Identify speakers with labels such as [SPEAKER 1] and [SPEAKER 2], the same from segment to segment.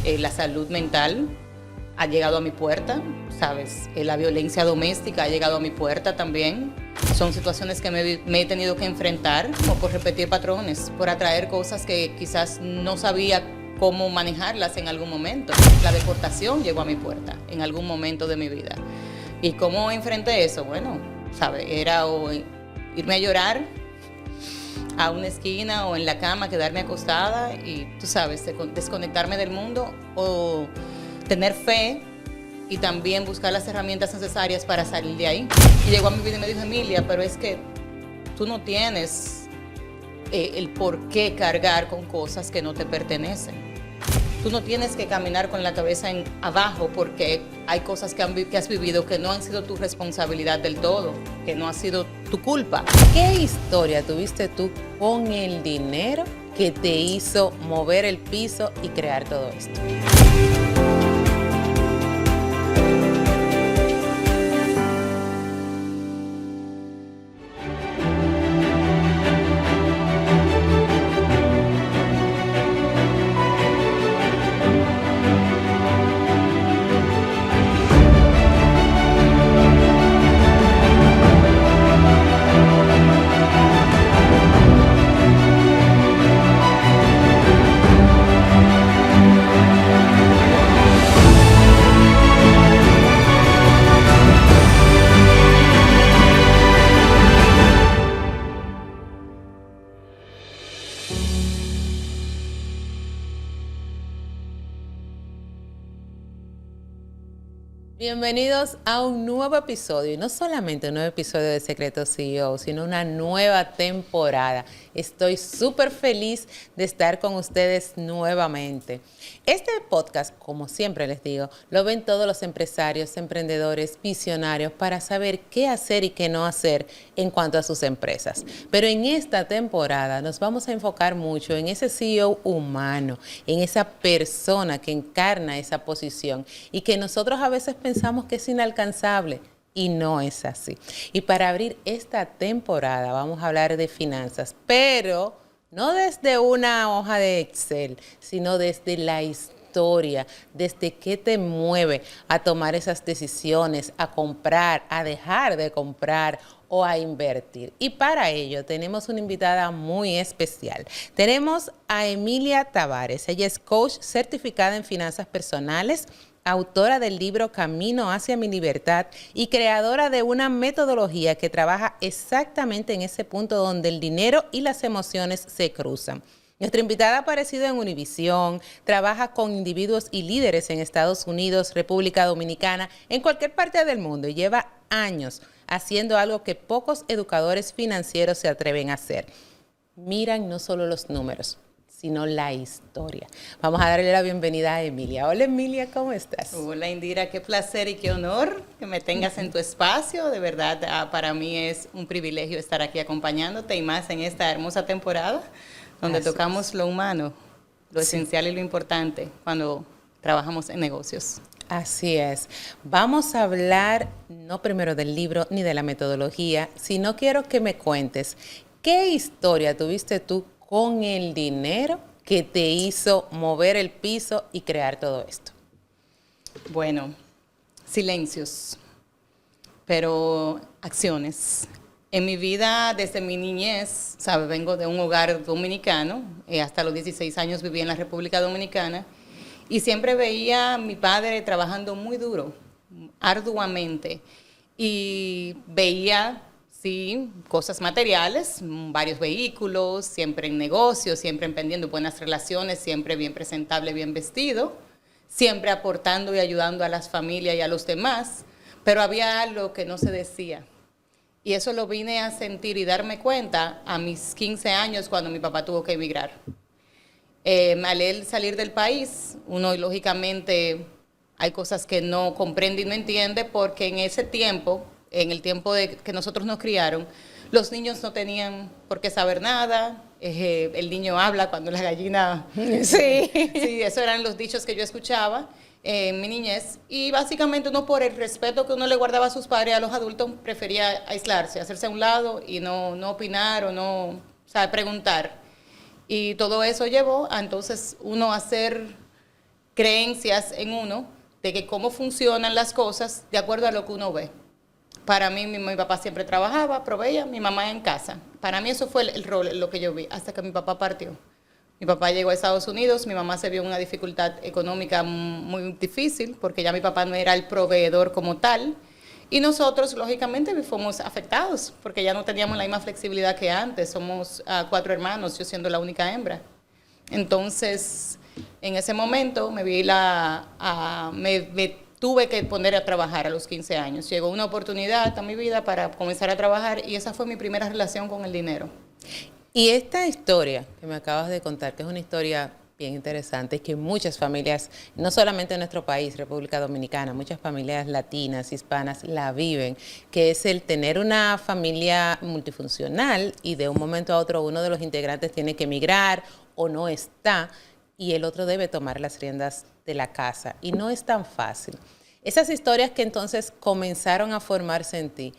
[SPEAKER 1] La salud mental ha llegado a mi puerta, ¿sabes? La violencia doméstica ha llegado a mi puerta también. Son situaciones que me he tenido que enfrentar, como por repetir patrones, por atraer cosas que quizás no sabía cómo manejarlas en algún momento. La deportación llegó a mi puerta en algún momento de mi vida. ¿Y cómo enfrenté eso? Bueno, ¿sabes? Era o irme a llorar a una esquina o en la cama, quedarme acostada y, tú sabes, desconectarme del mundo, o tener fe y también buscar las herramientas necesarias para salir de ahí. Y llegó a mi vida y me dijo: Emilia, pero es que tú no tienes el por qué cargar con cosas que no te pertenecen. Tú no tienes que caminar con la cabeza abajo porque hay cosas que has vivido que no han sido tu responsabilidad del todo, que no ha sido tu culpa.
[SPEAKER 2] ¿Qué historia tuviste tú con el dinero que te hizo mover el piso y crear todo esto? Bienvenidos a un nuevo episodio, y no solamente un nuevo episodio de Secretos CEO, sino una nueva temporada. Estoy súper feliz de estar con ustedes nuevamente. Este podcast, como siempre les digo, lo ven todos los empresarios, emprendedores, visionarios para saber qué hacer y qué no hacer en cuanto a sus empresas. Pero en esta temporada nos vamos a enfocar mucho en ese CEO humano, en esa persona que encarna esa posición y que nosotros a veces pensamos que es inalcanzable. Y no es así. Y para abrir esta temporada vamos a hablar de finanzas, pero no desde una hoja de Excel, sino desde la historia, desde qué te mueve a tomar esas decisiones, a comprar, a dejar de comprar o a invertir. Y para ello tenemos una invitada muy especial. Tenemos a Emilia Tavares. Ella es coach certificada en finanzas personales, autora del libro Camino hacia mi libertad y creadora de una metodología que trabaja exactamente en ese punto donde el dinero y las emociones se cruzan. Nuestra invitada ha aparecido en Univisión, trabaja con individuos y líderes en Estados Unidos, República Dominicana, en cualquier parte del mundo, y lleva años haciendo algo que pocos educadores financieros se atreven a hacer. Miran no solo los números, sino la historia. Vamos a darle la bienvenida a Emilia. Hola Emilia, ¿cómo estás?
[SPEAKER 1] Hola Indira, qué placer y qué honor que me tengas en tu espacio. De verdad, para mí es un privilegio estar aquí acompañándote, y más en esta hermosa temporada donde tocamos lo humano, lo esencial y lo importante cuando trabajamos en negocios.
[SPEAKER 2] Así es. Vamos a hablar no primero del libro ni de la metodología, sino quiero que me cuentes qué historia tuviste tú con el dinero que te hizo mover el piso y crear todo esto.
[SPEAKER 1] Bueno, silencios, pero acciones. En mi vida, desde mi niñez, ¿sabe? Vengo de un hogar dominicano, hasta los 16 años viví en la República Dominicana, y siempre veía a mi padre trabajando muy duro, arduamente, y veía, sí, cosas materiales, varios vehículos, siempre en negocios, siempre emprendiendo buenas relaciones, siempre bien presentable, bien vestido, siempre aportando y ayudando a las familias y a los demás, pero había algo que no se decía. Y eso lo vine a sentir y darme cuenta a mis 15 años cuando mi papá tuvo que emigrar. Al él salir del país, uno lógicamente hay cosas que no comprende y no entiende, porque en ese tiempo, en el tiempo que nosotros nos criaron, los niños no tenían por qué saber nada. El niño habla cuando la gallina...
[SPEAKER 2] Sí.
[SPEAKER 1] Sí, esos eran los dichos que yo escuchaba en mi niñez, y básicamente uno, por el respeto que uno le guardaba a sus padres, a los adultos, prefería aislarse, hacerse a un lado y no opinar o no, o sea, preguntar. Y todo eso llevó a entonces uno a ser creencias en uno de que cómo funcionan las cosas de acuerdo a lo que uno ve. Para mí, mi papá siempre trabajaba, proveía, mi mamá en casa. Para mí eso fue el rol, lo que yo vi, hasta que mi papá partió. Mi papá llegó a Estados Unidos, mi mamá se vio en una dificultad económica muy difícil, porque ya mi papá no era el proveedor como tal, y nosotros, lógicamente, fuimos afectados, porque ya no teníamos la misma flexibilidad que antes, somos 4 hermanos, yo siendo la única hembra. Entonces, en ese momento me tuve que poner a trabajar a los 15 años. Llegó una oportunidad a mi vida para comenzar a trabajar y esa fue mi primera relación con el dinero.
[SPEAKER 2] Y esta historia que me acabas de contar, que es una historia bien interesante, que muchas familias, no solamente en nuestro país, República Dominicana, muchas familias latinas, hispanas la viven, que es el tener una familia multifuncional y de un momento a otro uno de los integrantes tiene que emigrar o no está y el otro debe tomar las riendas de la casa. Y no es tan fácil. Esas historias que entonces comenzaron a formarse en ti,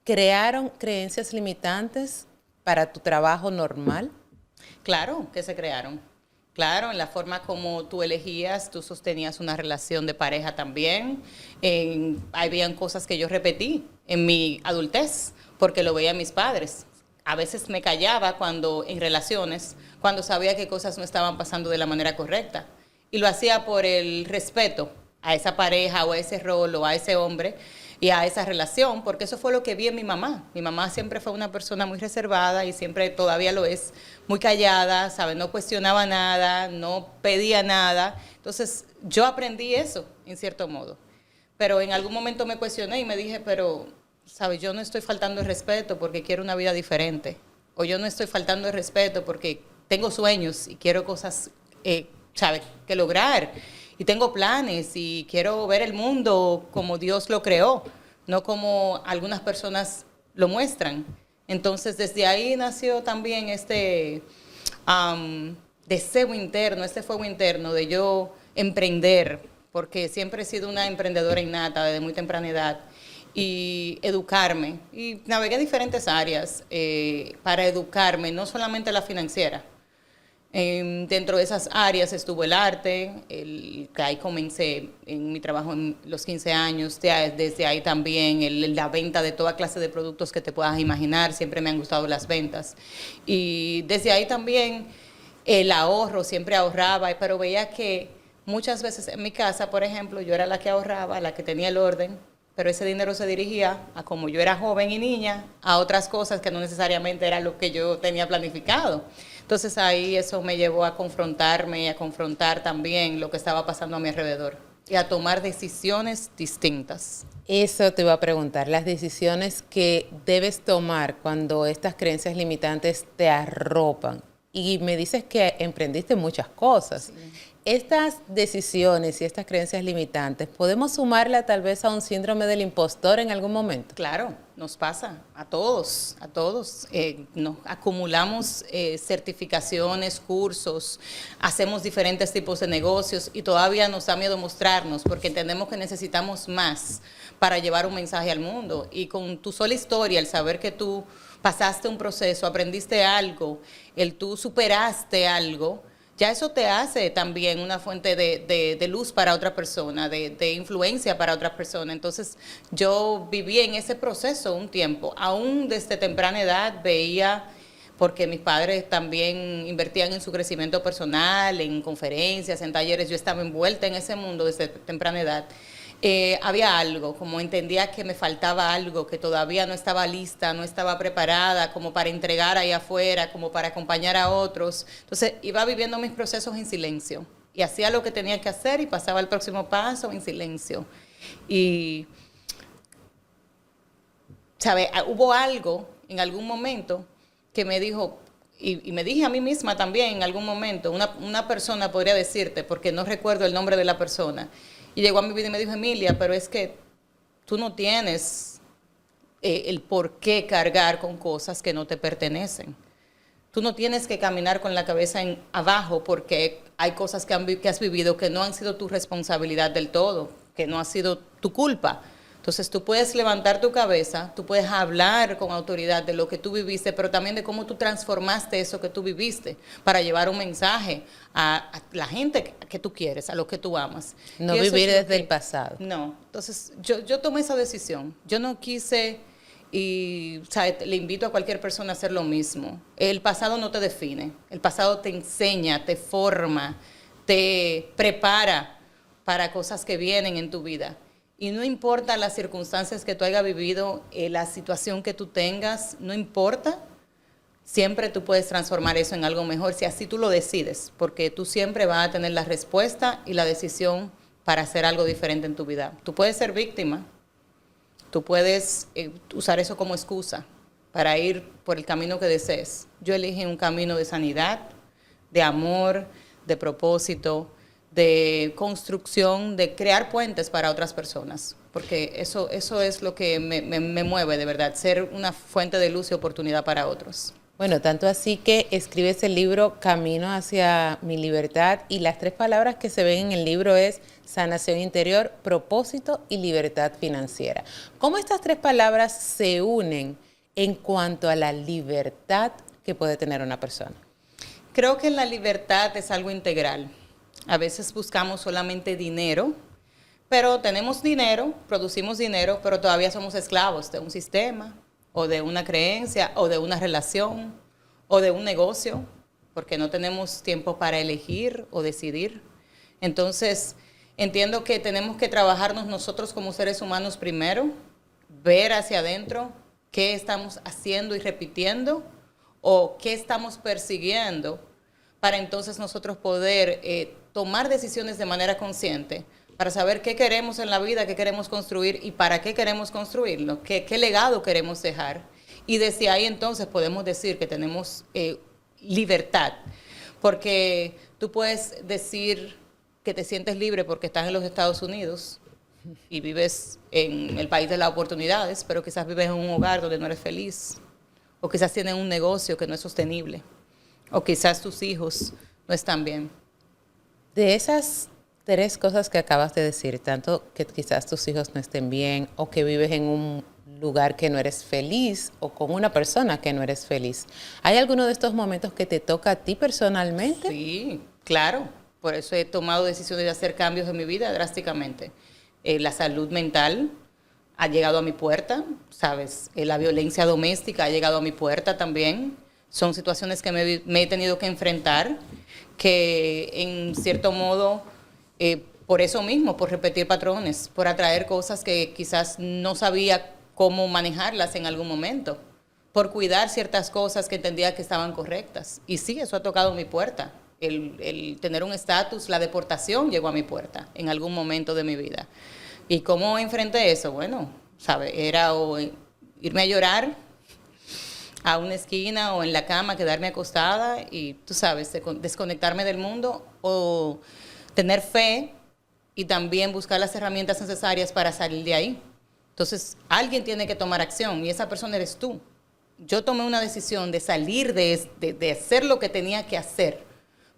[SPEAKER 2] ¿crearon creencias limitantes para tu trabajo normal?
[SPEAKER 1] Claro que se crearon. Claro, en la forma como tú elegías, tú sostenías una relación de pareja también. Habían cosas que yo repetí en mi adultez, porque lo veía en mis padres. A veces me callaba en relaciones, cuando sabía que cosas no estaban pasando de la manera correcta. Y lo hacía por el respeto a esa pareja o a ese rol o a ese hombre y a esa relación, porque eso fue lo que vi en mi mamá. Mi mamá siempre fue una persona muy reservada y siempre todavía lo es, muy callada, ¿sabe? No cuestionaba nada, no pedía nada. Entonces, yo aprendí eso, en cierto modo. Pero en algún momento me cuestioné y me dije, pero, ¿sabe? Yo no estoy faltando el respeto porque quiero una vida diferente. O yo no estoy faltando el respeto porque tengo sueños y quiero cosas, ¿sabe? Que lograr. Y tengo planes y quiero ver el mundo como Dios lo creó, no como algunas personas lo muestran. Entonces, desde ahí nació también este deseo interno, este fuego interno de yo emprender, porque siempre he sido una emprendedora innata desde muy temprana edad, y educarme. Y navegué diferentes áreas para educarme, no solamente la financiera. Dentro de esas áreas estuvo el arte, que ahí comencé en mi trabajo en los 15 años, desde ahí también la venta de toda clase de productos que te puedas imaginar, siempre me han gustado las ventas. Y desde ahí también el ahorro, siempre ahorraba, pero veía que muchas veces en mi casa, por ejemplo, yo era la que ahorraba, la que tenía el orden, pero ese dinero se dirigía a, como yo era joven y niña, a otras cosas que no necesariamente era lo que yo tenía planificado. Entonces ahí eso me llevó a confrontarme y a confrontar también lo que estaba pasando a mi alrededor y a tomar decisiones distintas.
[SPEAKER 2] Eso te iba a preguntar, las decisiones que debes tomar cuando estas creencias limitantes te arropan. Y me dices que emprendiste muchas cosas. Sí. Estas decisiones y estas creencias limitantes, ¿podemos sumarla tal vez a un síndrome del impostor en algún momento?
[SPEAKER 1] Claro, nos pasa a todos, a todos. Nos acumulamos certificaciones, cursos, hacemos diferentes tipos de negocios y todavía nos da miedo mostrarnos porque entendemos que necesitamos más para llevar un mensaje al mundo. Y con tu sola historia, el saber que tú pasaste un proceso, aprendiste algo, tú superaste algo, ya eso te hace también una fuente de luz para otra persona, de influencia para otra persona. Entonces, yo viví en ese proceso un tiempo. Aún desde temprana edad veía, porque mis padres también invertían en su crecimiento personal, en conferencias, en talleres. Yo estaba envuelta en ese mundo desde temprana edad. Había algo, como entendía que me faltaba algo, que todavía no estaba lista, no estaba preparada como para entregar ahí afuera, como para acompañar a otros. Entonces iba viviendo mis procesos en silencio y hacía lo que tenía que hacer y pasaba al próximo paso en silencio. Y, ¿sabe? Hubo algo en algún momento que me dijo, y me dije a mí misma también en algún momento, una persona podría decirte, porque no recuerdo el nombre de la persona, y llegó a mi vida y me dijo, Emilia, pero es que tú no tienes el por qué cargar con cosas que no te pertenecen. Tú no tienes que caminar con la cabeza abajo porque hay cosas que has vivido que no han sido tu responsabilidad del todo, que no ha sido tu culpa. Entonces tú puedes levantar tu cabeza, tú puedes hablar con autoridad de lo que tú viviste, pero también de cómo tú transformaste eso que tú viviste para llevar un mensaje a la gente que tú quieres, a los que tú amas.
[SPEAKER 2] No
[SPEAKER 1] Y eso
[SPEAKER 2] vivir
[SPEAKER 1] es lo
[SPEAKER 2] desde
[SPEAKER 1] que-
[SPEAKER 2] el pasado.
[SPEAKER 1] No, entonces yo tomé esa decisión. Yo no quise y o sea, le invito a cualquier persona a hacer lo mismo. El pasado no te define, el pasado te enseña, te forma, te prepara para cosas que vienen en tu vida. Y no importa las circunstancias que tú hayas vivido, la situación que tú tengas, no importa, siempre tú puedes transformar eso en algo mejor si así tú lo decides, porque tú siempre vas a tener la respuesta y la decisión para hacer algo diferente en tu vida. Tú puedes ser víctima, tú puedes usar eso como excusa para ir por el camino que desees. Yo elegí un camino de sanidad, de amor, de propósito, de construcción, de crear puentes para otras personas, porque eso es lo que me mueve de verdad, ser una fuente de luz y oportunidad para otros.
[SPEAKER 2] Bueno, tanto así que escribes el libro Camino hacia mi libertad y las 3 palabras que se ven en el libro es sanación interior, propósito y libertad financiera. ¿Cómo estas 3 palabras se unen en cuanto a la libertad que puede tener una persona?
[SPEAKER 1] Creo que la libertad es algo integral. A veces buscamos solamente dinero, pero tenemos dinero, producimos dinero, pero todavía somos esclavos de un sistema, o de una creencia, o de una relación, o de un negocio, porque no tenemos tiempo para elegir o decidir. Entonces, entiendo que tenemos que trabajarnos nosotros como seres humanos primero, ver hacia adentro qué estamos haciendo y repitiendo, o qué estamos persiguiendo, para entonces nosotros poder tomar decisiones de manera consciente, para saber qué queremos en la vida, qué queremos construir y para qué queremos construirlo, qué legado queremos dejar. Y desde ahí entonces podemos decir que tenemos libertad, porque tú puedes decir que te sientes libre porque estás en los Estados Unidos y vives en el país de las oportunidades, pero quizás vives en un hogar donde no eres feliz, o quizás tienes un negocio que no es sostenible, o quizás tus hijos no están bien.
[SPEAKER 2] De esas 3 cosas que acabas de decir, tanto que quizás tus hijos no estén bien o que vives en un lugar que no eres feliz o con una persona que no eres feliz, ¿hay alguno de estos momentos que te toca a ti personalmente?
[SPEAKER 1] Sí, claro. Por eso he tomado decisiones de hacer cambios en mi vida drásticamente. La salud mental ha llegado a mi puerta, ¿sabes? La violencia doméstica ha llegado a mi puerta también. Son situaciones que me he tenido que enfrentar, que en cierto modo, por eso mismo, por repetir patrones, por atraer cosas que quizás no sabía cómo manejarlas en algún momento, por cuidar ciertas cosas que entendía que estaban correctas. Y sí, eso ha tocado mi puerta. El tener un estatus, la deportación llegó a mi puerta en algún momento de mi vida. ¿Y cómo enfrenté eso? Bueno, ¿sabe? Era o irme a llorar a una esquina o en la cama, quedarme acostada y, tú sabes, desconectarme del mundo, o tener fe y también buscar las herramientas necesarias para salir de ahí. Entonces, alguien tiene que tomar acción y esa persona eres tú. Yo tomé una decisión de salir de hacer lo que tenía que hacer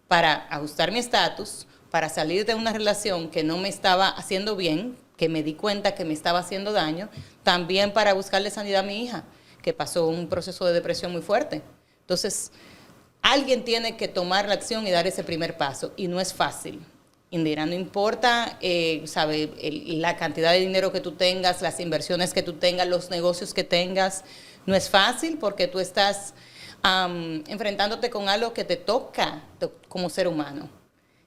[SPEAKER 1] para ajustar mi estatus, para salir de una relación que no me estaba haciendo bien, que me di cuenta que me estaba haciendo daño, también para buscarle sanidad a mi hija, que pasó un proceso de depresión muy fuerte. Entonces, alguien tiene que tomar la acción y dar ese primer paso, y no es fácil. Indira, no importa la cantidad de dinero que tú tengas, las inversiones que tú tengas, los negocios que tengas, no es fácil porque tú estás enfrentándote con algo que te toca como ser humano.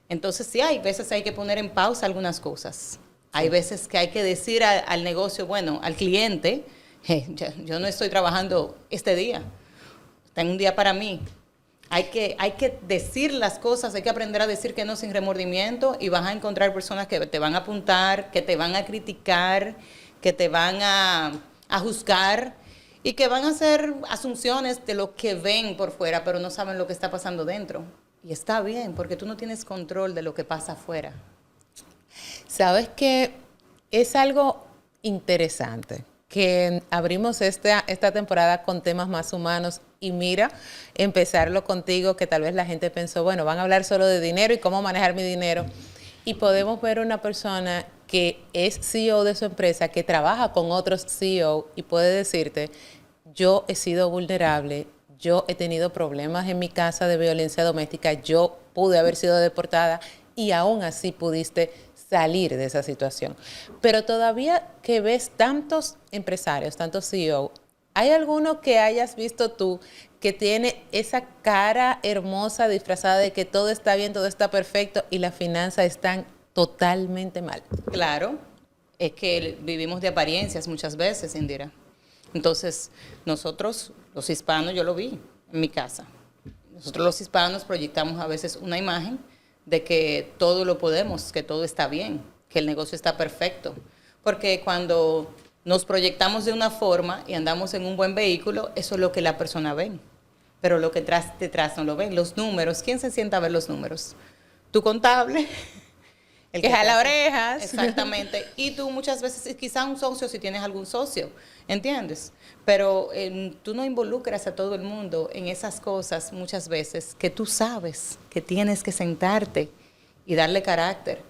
[SPEAKER 1] Entonces sí, hay veces hay que poner en pausa algunas cosas. Hay veces que hay que decir al negocio, bueno, al cliente, yo no estoy trabajando este día, está en un día para mí. Hay que decir las cosas, hay que aprender a decir que no sin remordimiento, y vas a encontrar personas que te van a apuntar, que te van a criticar, que te van a juzgar y que van a hacer asunciones de lo que ven por fuera, pero no saben lo que está pasando dentro. Y está bien, porque tú no tienes control de lo que pasa afuera.
[SPEAKER 2] Sabes que es algo interesante que abrimos esta temporada con temas más humanos, y mira, empezarlo contigo, que tal vez la gente pensó, bueno, van a hablar solo de dinero y cómo manejar mi dinero, y podemos ver una persona que es CEO de su empresa, que trabaja con otros CEO y puede decirte, yo he sido vulnerable, yo he tenido problemas en mi casa de violencia doméstica, yo pude haber sido deportada y aún así pudiste salir de esa situación. Pero todavía que ves tantos empresarios, tantos CEO, ¿hay alguno que hayas visto tú que tiene esa cara hermosa disfrazada de que todo está bien, todo está perfecto y las finanzas están totalmente mal?
[SPEAKER 1] Claro, es que vivimos de apariencias muchas veces, Indira. Entonces, nosotros, los hispanos, yo lo vi en mi casa. Nosotros los hispanos proyectamos a veces una imagen de que todo lo podemos, que todo está bien, que el negocio está perfecto. Porque cuando nos proyectamos de una forma y andamos en un buen vehículo, eso es lo que la persona ve. Pero lo que detrás no lo ven. Los números, ¿quién se sienta a ver los números? Tu contable.
[SPEAKER 2] El que jala orejas.
[SPEAKER 1] Exactamente. Y tú muchas veces, quizá un socio, si tienes algún socio, ¿entiendes? Pero tú no involucras a todo el mundo en esas cosas muchas veces que tú sabes que tienes que sentarte y darle carácter.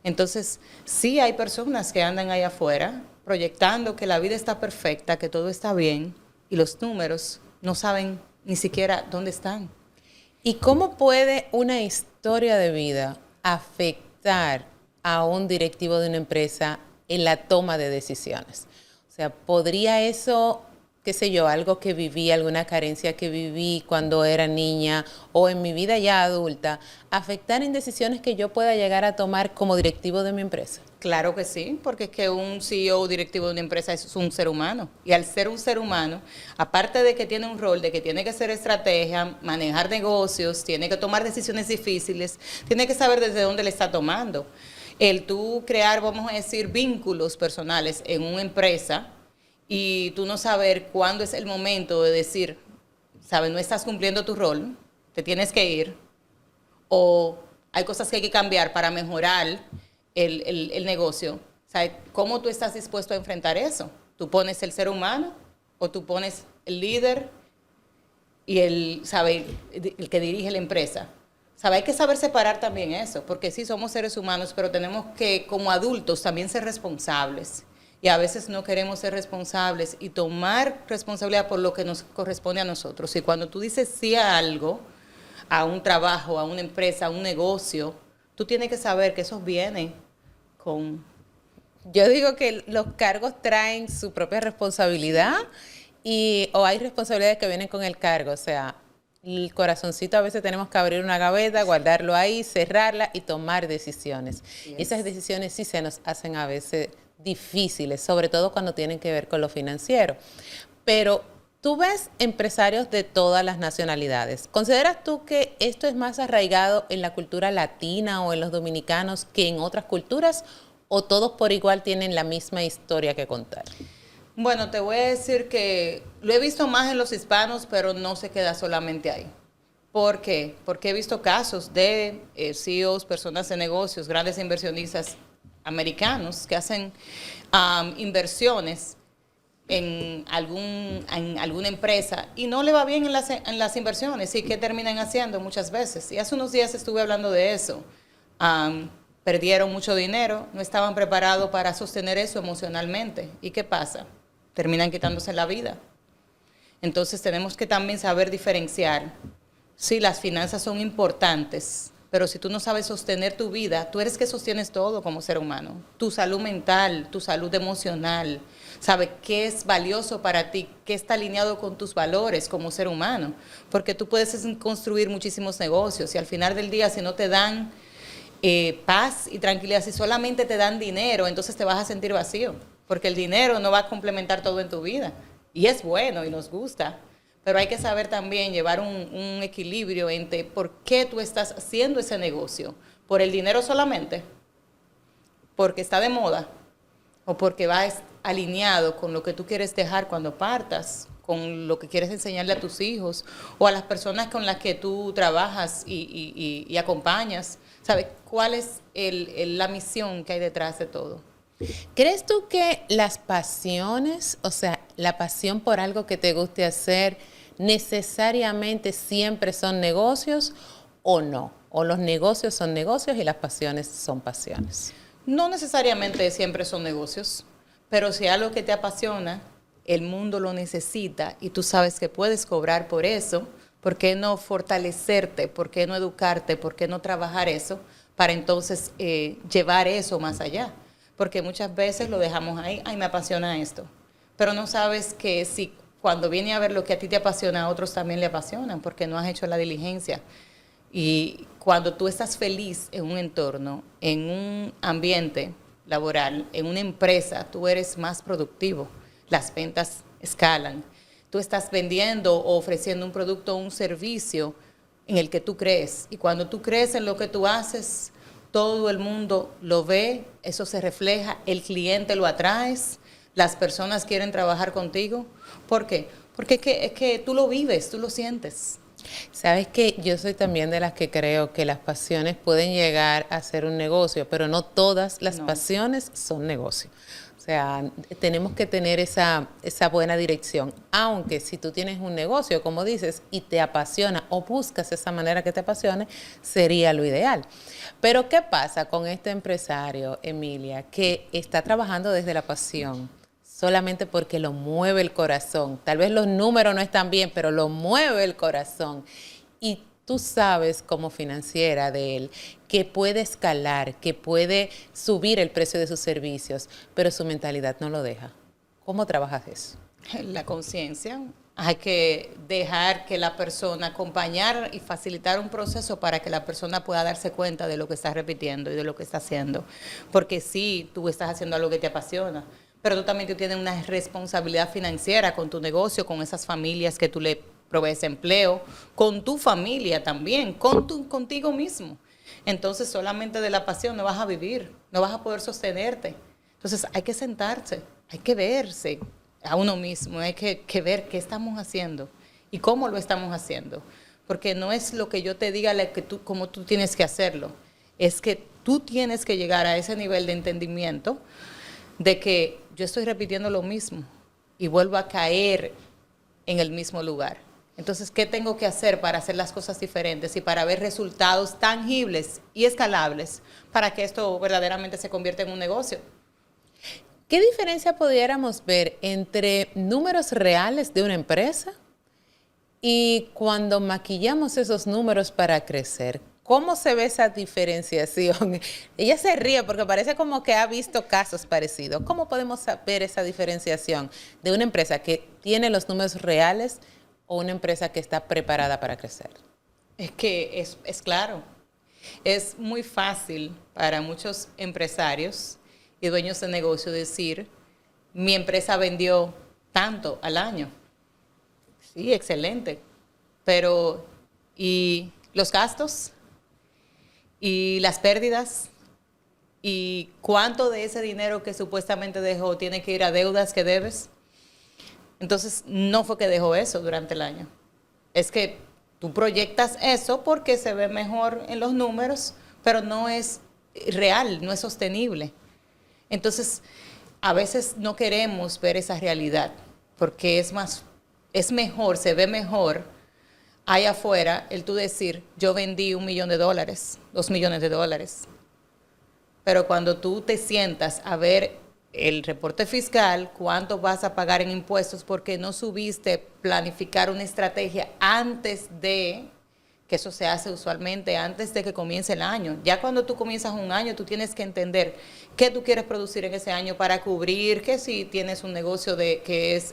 [SPEAKER 1] Entonces, sí hay personas que andan ahí afuera proyectando que la vida está perfecta, que todo está bien, y los números no saben ni siquiera dónde están.
[SPEAKER 2] ¿Y cómo puede una historia de vida afectar a un directivo de una empresa en la toma de decisiones? O sea, ¿podría eso, qué sé yo, algo que viví, alguna carencia que viví cuando era niña o en mi vida ya adulta, afectar en decisiones que yo pueda llegar a tomar como directivo de mi empresa?
[SPEAKER 1] Claro que sí, porque es que un CEO directivo de una empresa es un ser humano. Y al ser un ser humano, aparte de que tiene un rol, de que tiene que hacer estrategia, manejar negocios, tiene que tomar decisiones difíciles, tiene que saber desde dónde le está tomando. El tú crear, vamos a decir, vínculos personales en una empresa y tú no saber cuándo es el momento de decir, sabes, no estás cumpliendo tu rol, te tienes que ir, o hay cosas que hay que cambiar para mejorar el negocio. ¿Sabes? ¿Cómo tú estás dispuesto a enfrentar eso? ¿Tú pones el ser humano o tú pones el líder y el que dirige la empresa? ¿Sabe? Hay que saber separar también eso, porque sí somos seres humanos, pero tenemos que, como adultos, también ser responsables. Y a veces no queremos ser responsables y tomar responsabilidad por lo que nos corresponde a nosotros. Y cuando tú dices sí a algo, a un trabajo, a una empresa, a un negocio, tú tienes que saber que eso viene con...
[SPEAKER 2] Yo digo que los cargos traen su propia responsabilidad o hay responsabilidades que vienen con el cargo. O sea, el corazoncito a veces tenemos que abrir una gaveta, guardarlo ahí, cerrarla y tomar decisiones. Yes. Esas decisiones sí se nos hacen a veces difíciles, sobre todo cuando tienen que ver con lo financiero. Pero tú ves empresarios de todas las nacionalidades. ¿Consideras tú que esto es más arraigado en la cultura latina o en los dominicanos que en otras culturas? ¿O todos por igual tienen la misma historia que contar?
[SPEAKER 1] Bueno, te voy a decir que lo he visto más en los hispanos, pero no se queda solamente ahí. ¿Por qué? Porque he visto casos de CEOs, personas de negocios, grandes inversionistas americanos que hacen inversiones en alguna empresa y no le va bien en las inversiones. ¿Y qué terminan haciendo muchas veces? Y hace unos días estuve hablando de eso. Perdieron mucho dinero, no estaban preparados para sostener eso emocionalmente. ¿Y qué pasa? Terminan quitándose la vida. Entonces tenemos que también saber diferenciar. Sí, las finanzas son importantes, pero si tú no sabes sostener tu vida, tú eres que sostienes todo como ser humano. Tu salud mental, tu salud emocional, ¿sabes qué es valioso para ti? ¿Qué está alineado con tus valores como ser humano? Porque tú puedes construir muchísimos negocios y al final del día, si no te dan paz y tranquilidad, si solamente te dan dinero, entonces te vas a sentir vacío, porque el dinero no va a complementar todo en tu vida. Y es bueno y nos gusta, pero hay que saber también llevar un equilibrio entre por qué tú estás haciendo ese negocio. ¿Por el dinero solamente? ¿Porque está de moda? ¿O porque va alineado con lo que tú quieres dejar cuando partas? ¿Con lo que quieres enseñarle a tus hijos? ¿O a las personas con las que tú trabajas y acompañas? ¿Sabes cuál es la misión que hay detrás de todo?
[SPEAKER 2] ¿Crees tú que las pasiones, o sea, la pasión por algo que te guste hacer, necesariamente siempre son negocios o no? ¿O los negocios son negocios y las pasiones son pasiones?
[SPEAKER 1] No necesariamente siempre son negocios, pero si algo que te apasiona, el mundo lo necesita y tú sabes que puedes cobrar por eso, ¿por qué no fortalecerte? ¿Por qué no educarte? ¿Por qué no trabajar eso para entonces llevar eso más allá? Porque muchas veces lo dejamos ahí, ay, me apasiona esto, pero no sabes que si cuando viene a ver lo que a ti te apasiona, a otros también le apasionan, porque no has hecho la diligencia. Y cuando tú estás feliz en un entorno, en un ambiente laboral, en una empresa, tú eres más productivo, las ventas escalan, tú estás vendiendo o ofreciendo un producto o un servicio en el que tú crees. Y cuando tú crees en lo que tú haces, todo el mundo lo ve, eso se refleja, el cliente lo atraes, las personas quieren trabajar contigo. ¿Por qué? Porque es que tú lo vives, tú lo sientes.
[SPEAKER 2] Sabes que yo soy también de las que creo que las pasiones pueden llegar a ser un negocio, pero no todas las pasiones son negocio. O sea, tenemos que tener esa buena dirección. Aunque si tú tienes un negocio, como dices, y te apasiona o buscas esa manera que te apasione, sería lo ideal. Pero ¿qué pasa con este empresario, Emilia, que está trabajando desde la pasión? Solamente porque lo mueve el corazón. Tal vez los números no están bien, pero lo mueve el corazón. Y tú sabes como financiera de él que puede escalar, que puede subir el precio de sus servicios, pero su mentalidad no lo deja. ¿Cómo trabajas eso?
[SPEAKER 1] La conciencia. Hay que dejar que la persona, acompañar y facilitar un proceso para que la persona pueda darse cuenta de lo que está repitiendo y de lo que está haciendo. Porque sí, tú estás haciendo algo que te apasiona, pero tú también tienes una responsabilidad financiera con tu negocio, con esas familias que tú le provees empleo, con tu familia también, contigo mismo. Entonces solamente de la pasión no vas a vivir, no vas a poder sostenerte. Entonces hay que sentarse, hay que verse a uno mismo, hay que ver qué estamos haciendo y cómo lo estamos haciendo. Porque no es lo que yo te diga cómo tú tienes que hacerlo, es que tú tienes que llegar a ese nivel de entendimiento de que yo estoy repitiendo lo mismo y vuelvo a caer en el mismo lugar. Entonces, ¿qué tengo que hacer para hacer las cosas diferentes y para ver resultados tangibles y escalables para que esto verdaderamente se convierta en un negocio?
[SPEAKER 2] ¿Qué diferencia pudiéramos ver entre números reales de una empresa y cuando maquillamos esos números para crecer? ¿Cómo se ve esa diferenciación? Ella se ríe porque parece como que ha visto casos parecidos. ¿Cómo podemos ver esa diferenciación de una empresa que tiene los números reales o una empresa que está preparada para crecer?
[SPEAKER 1] Es que es claro. Es muy fácil para muchos empresarios y dueños de negocio decir, mi empresa vendió tanto al año. Sí, excelente. Pero, ¿y los gastos? ¿Y las pérdidas? ¿Y cuánto de ese dinero que supuestamente dejó tiene que ir a deudas que debes? Entonces, no fue que dejó eso durante el año. Es que tú proyectas eso porque se ve mejor en los números, pero no es real, no es sostenible. Entonces, a veces no queremos ver esa realidad porque es mejor, se ve mejor allá afuera el tú decir, yo vendí $1 millón, $2 millones. Pero cuando tú te sientas a ver el reporte fiscal, cuánto vas a pagar en impuestos porque no subiste planificar una estrategia antes de, que eso se hace usualmente antes de que comience el año. Ya cuando tú comienzas un año, tú tienes que entender qué tú quieres producir en ese año para cubrir, que si tienes un negocio que es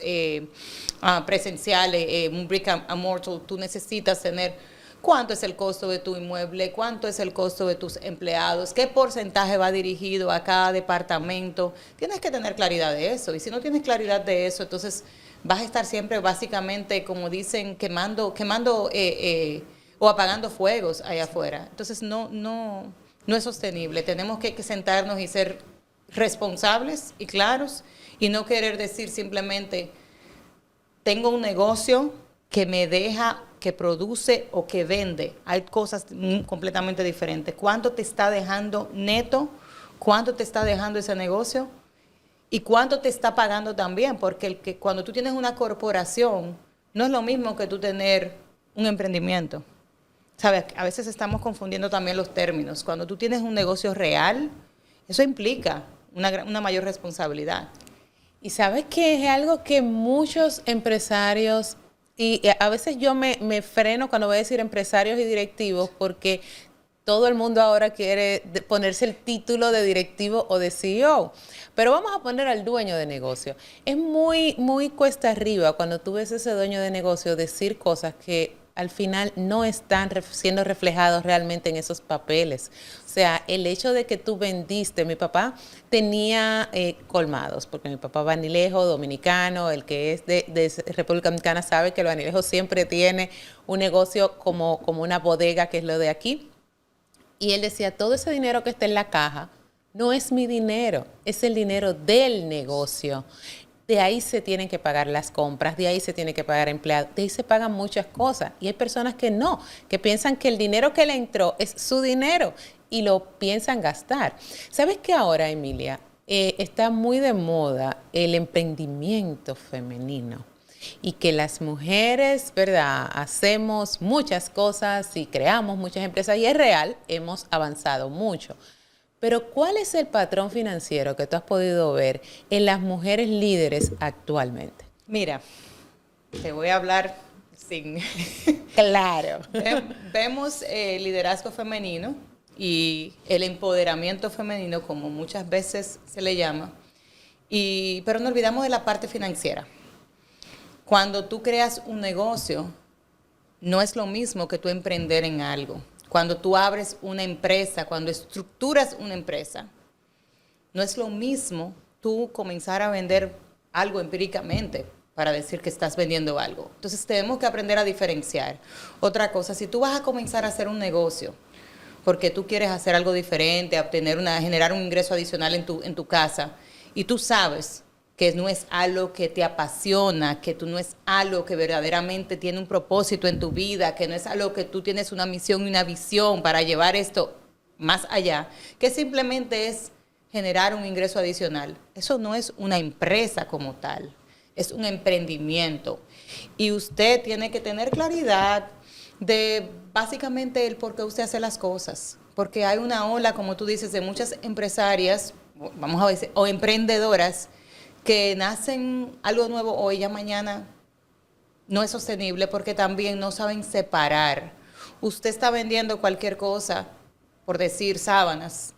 [SPEAKER 1] presencial, un brick and mortar, tú necesitas tener cuánto es el costo de tu inmueble, cuánto es el costo de tus empleados, qué porcentaje va dirigido a cada departamento. Tienes que tener claridad de eso. Y si no tienes claridad de eso, entonces vas a estar siempre básicamente, como dicen, quemando o apagando fuegos allá afuera. Entonces no es sostenible. Tenemos que sentarnos y ser responsables y claros y no querer decir simplemente, tengo un negocio que me deja, que produce o que vende. Hay cosas completamente diferentes. ¿Cuánto te está dejando neto? ¿Cuánto te está dejando ese negocio? ¿Y cuánto te está pagando también? Porque cuando tú tienes una corporación, no es lo mismo que tú tener un emprendimiento. ¿Sabes? A veces estamos confundiendo también los términos. Cuando tú tienes un negocio real Eso implica una mayor responsabilidad.
[SPEAKER 2] Y sabes que es algo que muchos empresarios, y a veces yo me freno cuando voy a decir empresarios y directivos, porque todo el mundo ahora quiere ponerse el título de directivo o de CEO. Pero vamos a poner al dueño de negocio. Es muy, muy cuesta arriba cuando tú ves a ese dueño de negocio decir cosas que al final no están siendo reflejados realmente en esos papeles. O sea, el hecho de que tú vendiste, mi papá tenía colmados, porque mi papá vanilejo, dominicano, el que es de República Dominicana sabe que el vanilejo siempre tiene un negocio como una bodega, que es lo de aquí. Y él decía, todo ese dinero que está en la caja no es mi dinero, es el dinero del negocio. De ahí se tienen que pagar las compras, de ahí se tiene que pagar empleados, de ahí se pagan muchas cosas. Y hay personas que no, que piensan que el dinero que le entró es su dinero y lo piensan gastar. ¿Sabes qué ahora, Emilia? Está muy de moda el emprendimiento femenino y que las mujeres, ¿verdad?, hacemos muchas cosas y creamos muchas empresas y es real, hemos avanzado mucho. Pero ¿cuál es el patrón financiero que tú has podido ver en las mujeres líderes actualmente?
[SPEAKER 1] Mira, te voy a hablar sin...
[SPEAKER 2] Claro.
[SPEAKER 1] Vemos el liderazgo femenino y el empoderamiento femenino, como muchas veces se le llama, pero nos olvidamos de la parte financiera. Cuando tú creas un negocio, no es lo mismo que tú emprender en algo. Cuando tú abres una empresa, cuando estructuras una empresa, no es lo mismo tú comenzar a vender algo empíricamente para decir que estás vendiendo algo. Entonces tenemos que aprender a diferenciar. Otra cosa, si tú vas a comenzar a hacer un negocio porque tú quieres hacer algo diferente, generar un ingreso adicional en tu casa, y tú sabes que no es algo que te apasiona, que tú no es algo que verdaderamente tiene un propósito en tu vida, que no es algo que tú tienes una misión y una visión para llevar esto más allá, que simplemente es generar un ingreso adicional. Eso no es una empresa como tal, es un emprendimiento. Y usted tiene que tener claridad de básicamente el por qué usted hace las cosas. Porque hay una ola, como tú dices, de muchas empresarias, vamos a decir, o emprendedoras, que nacen algo nuevo hoy, ya mañana no es sostenible porque también no saben separar. Usted está vendiendo cualquier cosa, por decir sábanas.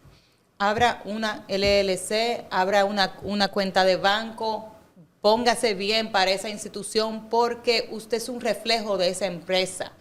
[SPEAKER 1] Abra una LLC, abra una cuenta de banco, póngase bien para esa institución porque usted es un reflejo de esa empresa.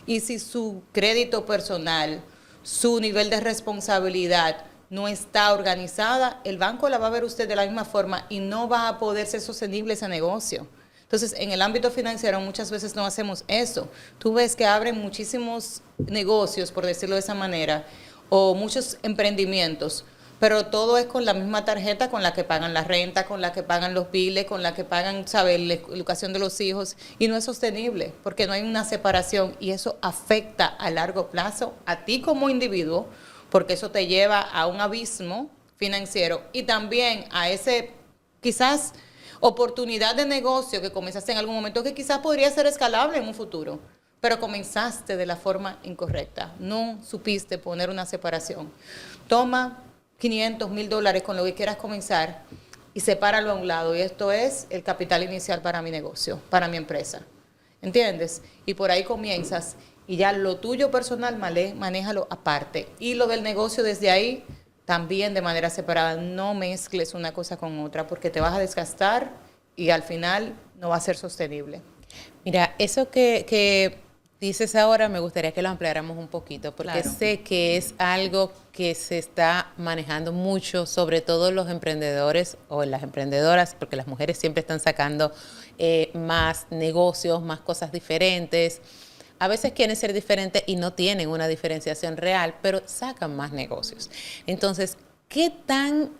[SPEAKER 1] Y si su crédito personal, su nivel de responsabilidad no está organizada, el banco la va a ver usted de la misma forma y no va a poder ser sostenible ese negocio. Entonces, en el ámbito financiero muchas veces no hacemos eso. Tú ves que abren muchísimos negocios, por decirlo de esa manera, o muchos emprendimientos, pero todo es con la misma tarjeta con la que pagan la renta, con la que pagan los biles, con la que pagan, ¿sabes?, la educación de los hijos, y no es sostenible porque no hay una separación y eso afecta a largo plazo a ti como individuo, porque eso te lleva a un abismo financiero y también a ese quizás oportunidad de negocio que comenzaste en algún momento que quizás podría ser escalable en un futuro, pero comenzaste de la forma incorrecta, no supiste poner una separación. Toma $500, $1,000 con lo que quieras comenzar y sepáralo a un lado, y esto es el capital inicial para mi negocio, para mi empresa, ¿entiendes? Y por ahí comienzas. Y ya lo tuyo personal, manéjalo aparte. Y lo del negocio desde ahí, también de manera separada. No mezcles una cosa con otra porque te vas a desgastar y al final no va a ser sostenible.
[SPEAKER 2] Mira, eso que dices ahora me gustaría que lo ampliáramos un poquito porque
[SPEAKER 1] Claro.
[SPEAKER 2] sé que es algo que se está manejando mucho, sobre todo los emprendedores o las emprendedoras, porque las mujeres siempre están sacando más negocios, más cosas diferentes. A veces quieren ser diferentes y no tienen una diferenciación real, pero sacan más negocios. Entonces, ¿qué tan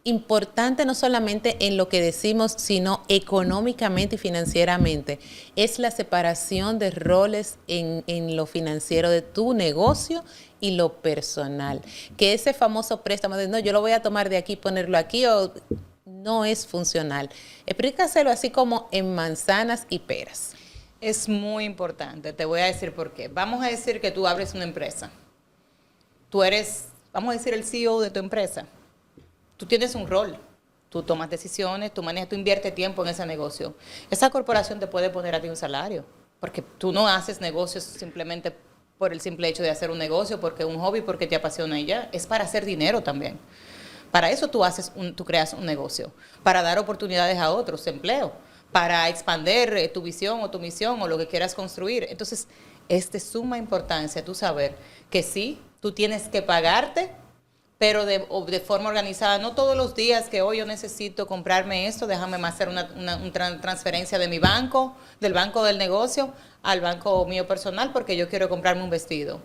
[SPEAKER 2] importante no solamente en lo que decimos, sino económicamente y financieramente es la separación de roles en lo financiero de tu negocio y lo personal? Que ese famoso préstamo de no, yo lo voy a tomar de aquí, ponerlo aquí, o no es funcional. Explícaselo así como en manzanas y peras.
[SPEAKER 1] Es muy importante, te voy a decir por qué. Vamos a decir que tú abres una empresa. Tú eres, vamos a decir, el CEO de tu empresa. Tú tienes un rol, tú tomas decisiones, tú manejas, tú inviertes tiempo en ese negocio. Esa corporación te puede poner a ti un salario, porque tú no haces negocios simplemente por el simple hecho de hacer un negocio, porque es un hobby, porque te apasiona y ya. Es para hacer dinero también. Para eso tú creas un negocio, para dar oportunidades a otros de empleo, para expandir tu visión o tu misión o lo que quieras construir. Entonces, es de suma importancia tú saber que sí, tú tienes que pagarte, pero de forma organizada, no todos los días que hoy yo necesito comprarme esto, déjame más hacer una transferencia de mi banco, del banco del negocio, al banco mío personal, porque yo quiero comprarme un vestido.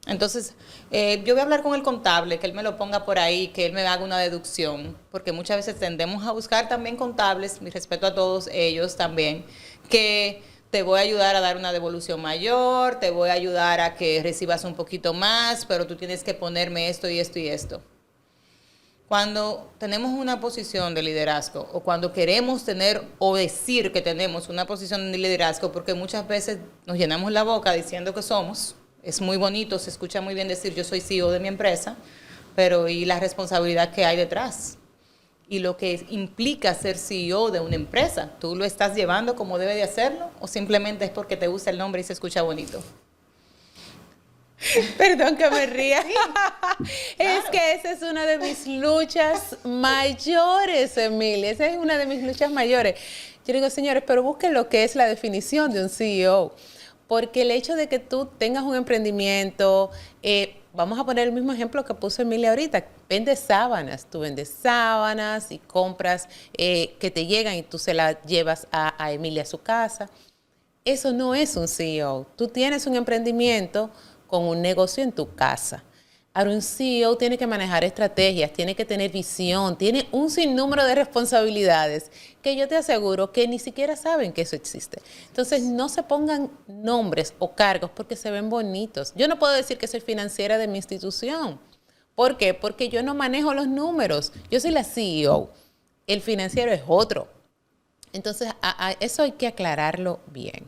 [SPEAKER 1] Entonces, yo voy a hablar con el contable, que él me lo ponga por ahí, que él me haga una deducción, porque muchas veces tendemos a buscar también contables, mi respeto a todos ellos también, que te voy a ayudar a dar una devolución mayor, te voy a ayudar a que recibas un poquito más, pero tú tienes que ponerme esto y esto y esto. Cuando tenemos una posición de liderazgo o cuando queremos tener o decir que tenemos una posición de liderazgo, porque muchas veces nos llenamos la boca diciendo que somos, es muy bonito, se escucha muy bien decir yo soy CEO de mi empresa, pero ¿y la responsabilidad que hay detrás? Y lo que implica ser CEO de una empresa, ¿tú lo estás llevando como debe de hacerlo o simplemente es porque te gusta el nombre y se escucha bonito?
[SPEAKER 2] Perdón que me ría. Sí,
[SPEAKER 1] claro.
[SPEAKER 2] Es que esa es una de mis luchas mayores, Emilia. Esa es una de mis luchas mayores. Yo digo, señores, pero busquen lo que es la definición de un CEO. Porque el hecho de que tú tengas un emprendimiento, vamos a poner el mismo ejemplo que puso Emilia ahorita, vendes sábanas, tú vendes sábanas y compras que te llegan y tú se las llevas a Emilia a su casa. Eso no es un CEO. Tú tienes un emprendimiento con un negocio en tu casa. Ahora un CEO tiene que manejar estrategias, tiene que tener visión, tiene un sinnúmero de responsabilidades que yo te aseguro que ni siquiera saben que eso existe. Entonces no se pongan nombres o cargos porque se ven bonitos. Yo no puedo decir que soy financiera de mi institución. ¿Por qué? Porque yo no manejo los números. Yo soy la CEO. El financiero es otro. Entonces a eso hay que aclararlo bien.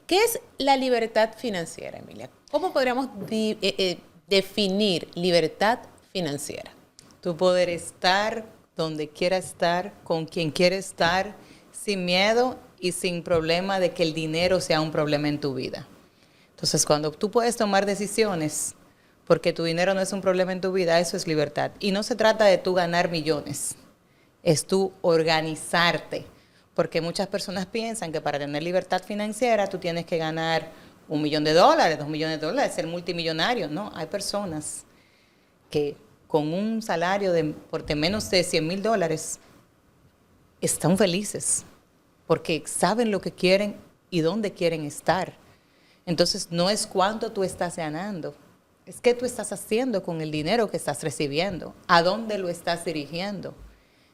[SPEAKER 2] ¿Qué es la libertad financiera, Emilia? ¿Cómo podríamos definir libertad financiera?
[SPEAKER 1] Tu poder estar donde quiera estar, con quien quiera estar, sin miedo y sin problema de que el dinero sea un problema en tu vida. Entonces, cuando tú puedes tomar decisiones, porque tu dinero no es un problema en tu vida, eso es libertad. Y no se trata de tú ganar millones, es tú organizarte. Porque muchas personas piensan que para tener libertad financiera tú tienes que ganar $1 millón, $2 millones, ser multimillonario. No, hay personas que con un salario por menos de $100,000 están felices porque saben lo que quieren y dónde quieren estar. Entonces no es cuánto tú estás ganando, es qué tú estás haciendo con el dinero que estás recibiendo, a dónde lo estás dirigiendo.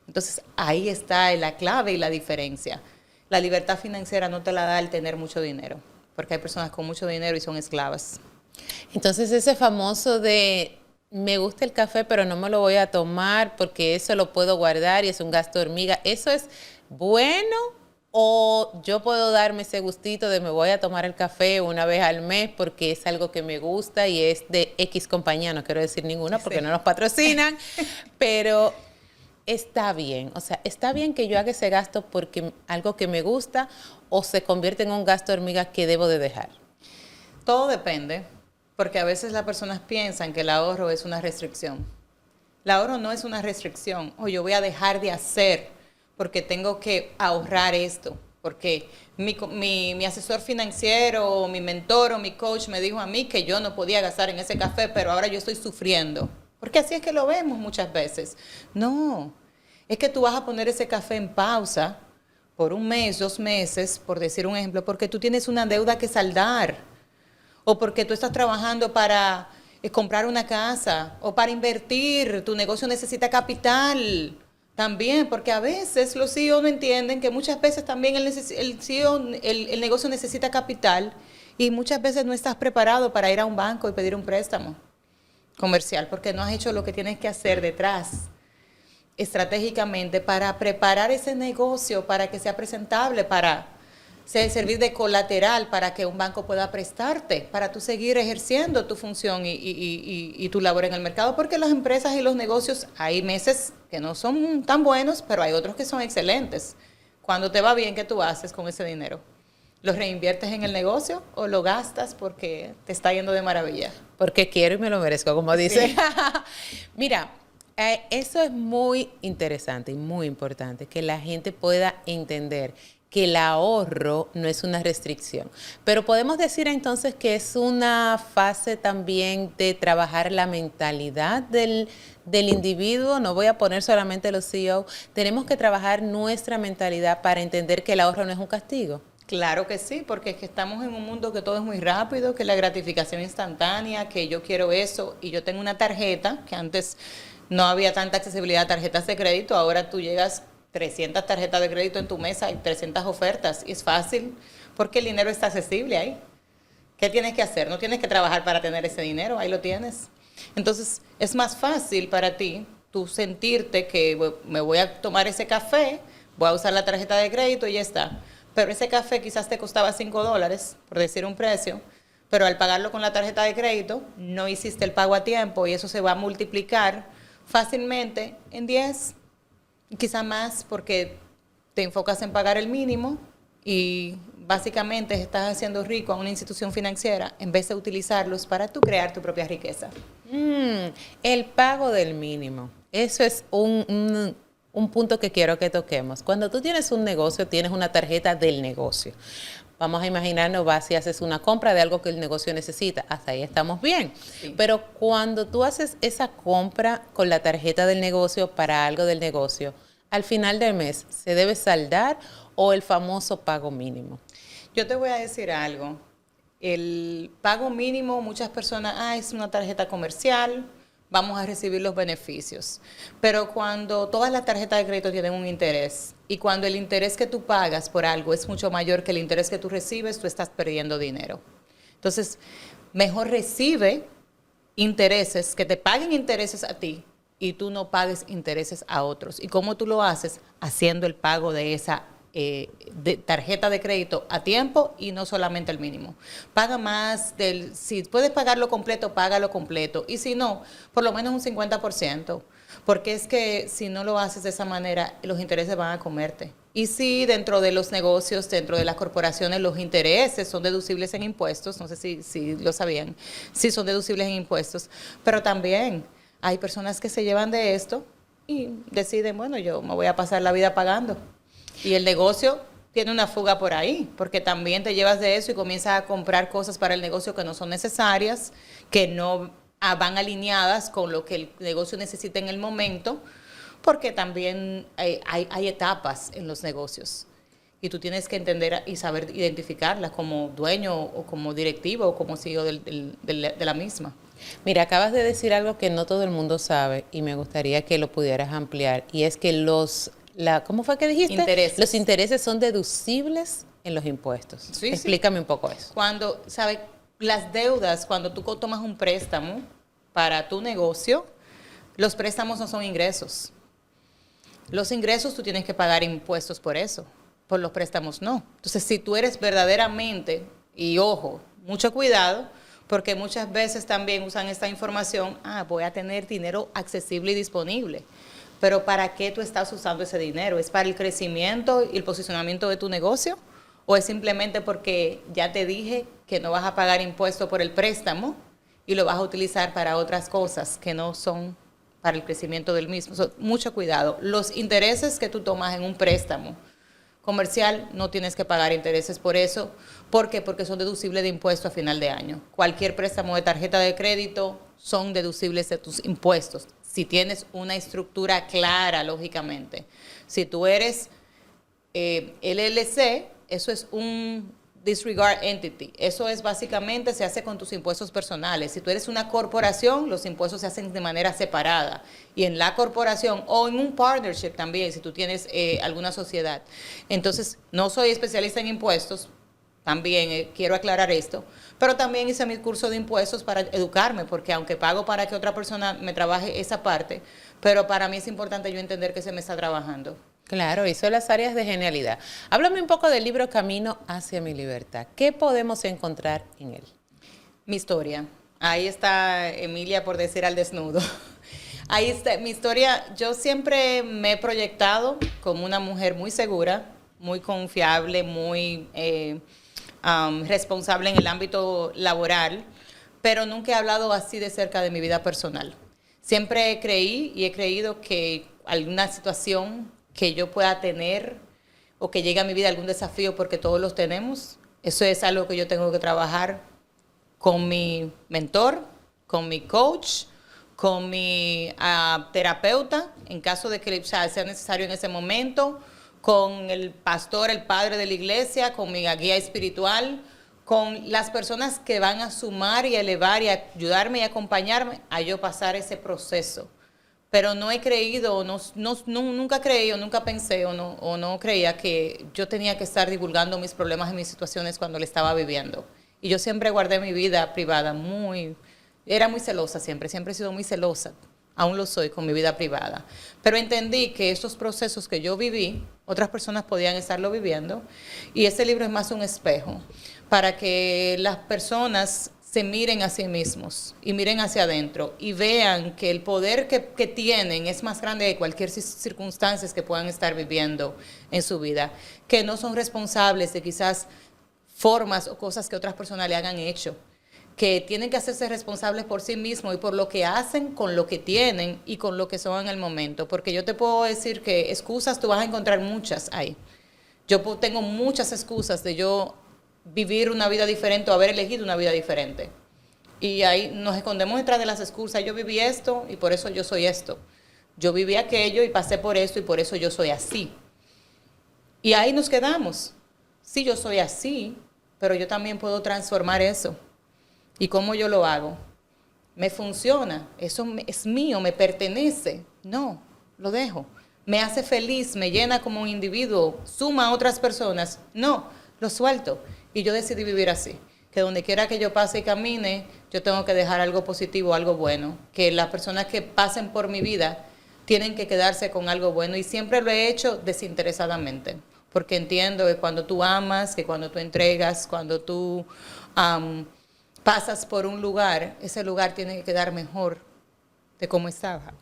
[SPEAKER 1] Entonces ahí está la clave y la diferencia. La libertad financiera no te la da el tener mucho dinero, porque hay personas con mucho dinero y son esclavas.
[SPEAKER 2] Entonces ese famoso de me gusta el café pero no me lo voy a tomar porque eso lo puedo guardar y es un gasto hormiga, ¿eso es bueno o yo puedo darme ese gustito de me voy a tomar el café una vez al mes porque es algo que me gusta y es de X compañía, no quiero decir ninguna porque no nos patrocinan, pero está bien, o sea, está bien que yo haga ese gasto porque algo que me gusta o se convierte en un gasto hormiga que debo de dejar?
[SPEAKER 1] Todo depende, porque a veces las personas piensan que el ahorro es una restricción. El ahorro no es una restricción, o yo voy a dejar de hacer porque tengo que ahorrar esto, porque mi asesor financiero, o mi mentor o mi coach me dijo a mí que yo no podía gastar en ese café, pero ahora yo estoy sufriendo. Porque así es que lo vemos muchas veces. No, es que tú vas a poner ese café en pausa por 1 mes, 2 meses, por decir un ejemplo, porque tú tienes una deuda que saldar, o porque tú estás trabajando para comprar una casa, o para invertir, tu negocio necesita capital también, porque a veces los CEO no entienden que muchas veces también el negocio necesita capital y muchas veces no estás preparado para ir a un banco y pedir un préstamo comercial, porque no has hecho lo que tienes que hacer detrás estratégicamente para preparar ese negocio para que sea presentable para servir de colateral para que un banco pueda prestarte, para tú seguir ejerciendo tu función y tu labor en el mercado, porque las empresas y los negocios, hay meses que no son tan buenos, pero hay otros que son excelentes. Cuando te va bien, ¿qué tú haces con ese dinero? ¿Lo reinviertes en el negocio o lo gastas porque te está yendo de maravilla?
[SPEAKER 2] Porque quiero y me lo merezco, como dice.
[SPEAKER 1] Sí.
[SPEAKER 2] Mira, eso es muy interesante y muy importante, que la gente pueda entender que el ahorro no es una restricción. Pero podemos decir entonces que es una fase también de trabajar la mentalidad del individuo. No voy a poner solamente los CEO. Tenemos que trabajar nuestra mentalidad para entender que el ahorro no es un castigo.
[SPEAKER 1] Claro que sí, porque es que estamos en un mundo que todo es muy rápido, que la gratificación instantánea, que yo quiero eso y yo tengo una tarjeta, que antes no había tanta accesibilidad a tarjetas de crédito, ahora tú llegas 300 tarjetas de crédito en tu mesa y 300 ofertas y es fácil porque el dinero está accesible ahí. ¿Qué tienes que hacer? No tienes que trabajar para tener ese dinero, ahí lo tienes. Entonces es más fácil para ti tú sentirte que me voy a tomar ese café, voy a usar la tarjeta de crédito y ya está. Pero ese café quizás te costaba $5, por decir un precio, pero al pagarlo con la tarjeta de crédito no hiciste el pago a tiempo y eso se va a multiplicar fácilmente en 10, quizá más, porque te enfocas en pagar el mínimo y básicamente estás haciendo rico a una institución financiera en vez de utilizarlos para tú crear tu propia riqueza.
[SPEAKER 2] El pago del mínimo. Eso es un punto que quiero que toquemos. Cuando tú tienes un negocio, tienes una tarjeta del negocio. Vamos a imaginarnos, vas y haces una compra de algo que el negocio necesita. Hasta ahí estamos bien. Sí. Pero cuando tú haces esa compra con la tarjeta del negocio para algo del negocio, al final del mes, ¿se debe saldar o el famoso pago mínimo?
[SPEAKER 1] Yo te voy a decir algo. El pago mínimo, muchas personas, es una tarjeta comercial, vamos a recibir los beneficios. Pero cuando todas las tarjetas de crédito tienen un interés y cuando el interés que tú pagas por algo es mucho mayor que el interés que tú recibes, tú estás perdiendo dinero. Entonces, mejor recibe intereses, que te paguen intereses a ti y tú no pagues intereses a otros. ¿Y cómo tú lo haces? Haciendo el pago de esa de tarjeta de crédito a tiempo y no solamente el mínimo. Paga más si puedes pagarlo completo, págalo completo. Y si no, por lo menos un 50%. Porque es que si no lo haces de esa manera, los intereses van a comerte. Y sí, dentro de los negocios, dentro de las corporaciones, los intereses son deducibles en impuestos. No sé si lo sabían. Sí son deducibles en impuestos. Pero también hay personas que se llevan de esto y deciden, bueno, yo me voy a pasar la vida pagando. Y el negocio tiene una fuga por ahí, porque también te llevas de eso y comienzas a comprar cosas para el negocio que no son necesarias, que no van alineadas con lo que el negocio necesita en el momento, porque también hay etapas en los negocios. Y tú tienes que entender y saber identificarlas como dueño o como directivo o como CEO de la misma.
[SPEAKER 2] Mira, acabas de decir algo que no todo el mundo sabe y me gustaría que lo pudieras ampliar, y es que ¿cómo fue que dijiste?
[SPEAKER 1] Intereses.
[SPEAKER 2] Los intereses son deducibles en los impuestos. Sí, explícame un poco eso.
[SPEAKER 1] Cuando, ¿sabes? Las deudas, cuando tú tomas un préstamo para tu negocio, los préstamos no son ingresos. Los ingresos tú tienes que pagar impuestos por eso, por los préstamos no. Entonces, si tú eres verdaderamente, y ojo, mucho cuidado, porque muchas veces también usan esta información, voy a tener dinero accesible y disponible. Pero ¿para qué tú estás usando ese dinero? ¿Es para el crecimiento y el posicionamiento de tu negocio? ¿O es simplemente porque ya te dije que no vas a pagar impuestos por el préstamo y lo vas a utilizar para otras cosas que no son para el crecimiento del mismo? Mucho cuidado. Los intereses que tú tomas en un préstamo comercial no tienes que pagar intereses por eso. ¿Por qué? Porque son deducibles de impuestos a final de año. Cualquier préstamo de tarjeta de crédito son deducibles de tus impuestos. Si tienes una estructura clara, lógicamente. Si tú eres LLC, eso es un disregard entity. Eso es básicamente, se hace con tus impuestos personales. Si tú eres una corporación, los impuestos se hacen de manera separada. Y en la corporación o en un partnership también, si tú tienes alguna sociedad. Entonces, no soy especialista en impuestos, también quiero aclarar esto, pero también hice mi curso de impuestos para educarme, porque aunque pago para que otra persona me trabaje esa parte, pero para mí es importante yo entender que se me está trabajando.
[SPEAKER 2] Claro, y son las áreas de genialidad. Háblame un poco del libro Camino hacia mi libertad. ¿Qué podemos encontrar en él?
[SPEAKER 1] Mi historia. Ahí está Emilia por decir al desnudo. Ahí está mi historia. Yo siempre me he proyectado como una mujer muy segura, muy confiable, muy responsable en el ámbito laboral, pero nunca he hablado así de cerca de mi vida personal. Siempre creí y he creído que alguna situación que yo pueda tener o que llegue a mi vida algún desafío, porque todos los tenemos, eso es algo que yo tengo que trabajar con mi mentor, con mi coach, con mi terapeuta, en caso de que sea necesario en ese momento, con el pastor, el padre de la iglesia, con mi guía espiritual, con las personas que van a sumar y elevar y ayudarme y acompañarme a yo pasar ese proceso. Pero no he creído, nunca creí o nunca pensé o no creía que yo tenía que estar divulgando mis problemas y mis situaciones cuando le estaba viviendo. Y yo siempre guardé mi vida privada era muy celosa siempre he sido muy celosa, aún lo soy con mi vida privada. Pero entendí que estos procesos que yo viví, otras personas podían estarlo viviendo, y este libro es más un espejo para que las personas se miren a sí mismos y miren hacia adentro y vean que el poder que tienen es más grande de cualquier circunstancia que puedan estar viviendo en su vida, que no son responsables de quizás formas o cosas que otras personas le hayan hecho, que tienen que hacerse responsables por sí mismos y por lo que hacen con lo que tienen y con lo que son en el momento. Porque yo te puedo decir que excusas tú vas a encontrar muchas ahí. Yo tengo muchas excusas de yo vivir una vida diferente o haber elegido una vida diferente. Y ahí nos escondemos detrás de las excusas. Yo viví esto y por eso yo soy esto. Yo viví aquello y pasé por esto y por eso yo soy así. Y ahí nos quedamos. Sí, yo soy así, pero yo también puedo transformar eso. ¿Y cómo yo lo hago? ¿Me funciona? ¿Eso es mío? ¿Me pertenece? No, lo dejo. ¿Me hace feliz? ¿Me llena como un individuo? ¿Suma a otras personas? No, lo suelto. Y yo decidí vivir así. Que donde quiera que yo pase y camine, yo tengo que dejar algo positivo, algo bueno. Que las personas que pasen por mi vida tienen que quedarse con algo bueno. Y siempre lo he hecho desinteresadamente. Porque entiendo que cuando tú amas, que cuando tú entregas, cuando tú pasas por un lugar, ese lugar tiene que quedar mejor de cómo estaba.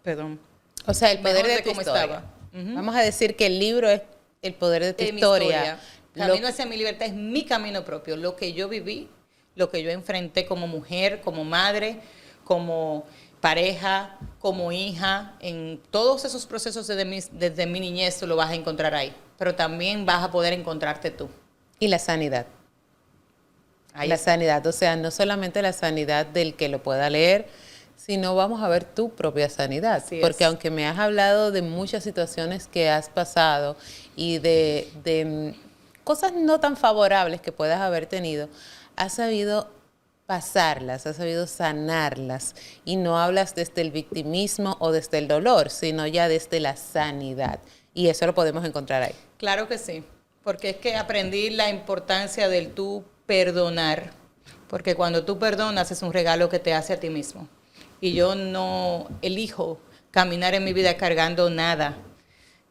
[SPEAKER 1] Perdón.
[SPEAKER 2] O sea, el poder de tu
[SPEAKER 1] cómo
[SPEAKER 2] historia.
[SPEAKER 1] estaba.
[SPEAKER 2] Vamos a decir que el libro es el poder de tu historia.
[SPEAKER 1] Camino hacia mi libertad es mi camino propio, lo que yo viví, lo que yo enfrenté como mujer, como madre, como pareja, como hija, en todos esos procesos desde mi niñez tú lo vas a encontrar ahí, pero también vas a poder encontrarte tú.
[SPEAKER 2] Y la sanidad. La sanidad, o sea, no solamente la sanidad del que lo pueda leer, sino vamos a ver tu propia sanidad. Porque aunque me has hablado de muchas situaciones que has pasado y de cosas no tan favorables que puedas haber tenido, has sabido pasarlas, has sabido sanarlas y no hablas desde el victimismo o desde el dolor, sino ya desde la sanidad. Y eso lo podemos encontrar ahí.
[SPEAKER 1] Claro que sí, porque es que aprendí la importancia del tú perdonar, porque cuando tú perdonas es un regalo que te hace a ti mismo. Y yo no elijo caminar en mi vida cargando nada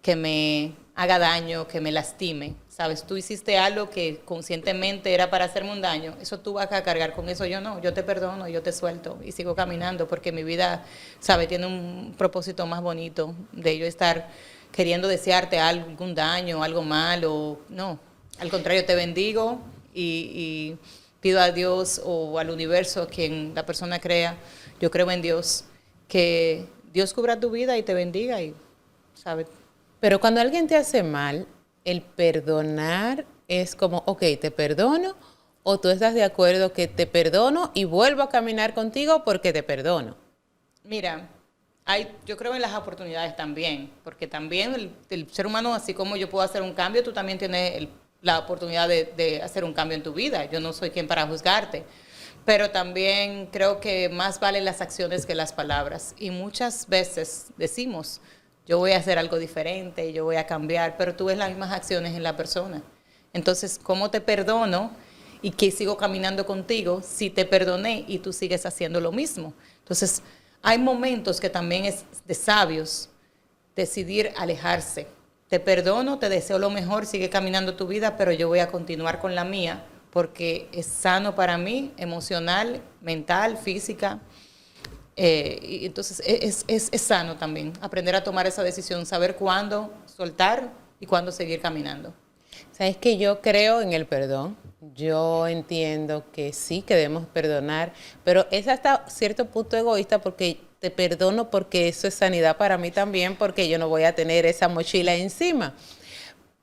[SPEAKER 1] que me haga daño, que me lastime. Sabes, tú hiciste algo que conscientemente era para hacerme un daño, eso tú vas a cargar con eso. Yo no, yo te perdono, yo te suelto y sigo caminando porque mi vida, sabes, tiene un propósito más bonito de yo estar queriendo desearte algún daño, algo malo. No, al contrario, te bendigo y pido a Dios o al universo, quien la persona crea, yo creo en Dios, que Dios cubra tu vida y te bendiga y, ¿sabes?
[SPEAKER 2] Pero cuando alguien te hace mal, el perdonar es como, ok, te perdono, o tú estás de acuerdo que te perdono y vuelvo a caminar contigo porque te perdono.
[SPEAKER 1] Mira, yo creo en las oportunidades también, porque también el ser humano, así como yo puedo hacer un cambio, tú también tienes la oportunidad de hacer un cambio en tu vida. Yo no soy quien para juzgarte, pero también creo que más valen las acciones que las palabras. Y muchas veces decimos, yo voy a hacer algo diferente, yo voy a cambiar, pero tú ves las mismas acciones en la persona. Entonces, ¿cómo te perdono y que sigo caminando contigo si te perdoné y tú sigues haciendo lo mismo? Entonces, hay momentos que también es de sabios decidir alejarse te perdono, te deseo lo mejor, sigue caminando tu vida, pero yo voy a continuar con la mía porque es sano para mí, emocional, mental, física. Y entonces es sano también aprender a tomar esa decisión, saber cuándo soltar y cuándo seguir caminando.
[SPEAKER 2] Sabes que yo creo en el perdón. Yo entiendo que sí, que debemos perdonar, pero es hasta cierto punto egoísta porque te perdono porque eso es sanidad para mí también, porque yo no voy a tener esa mochila encima.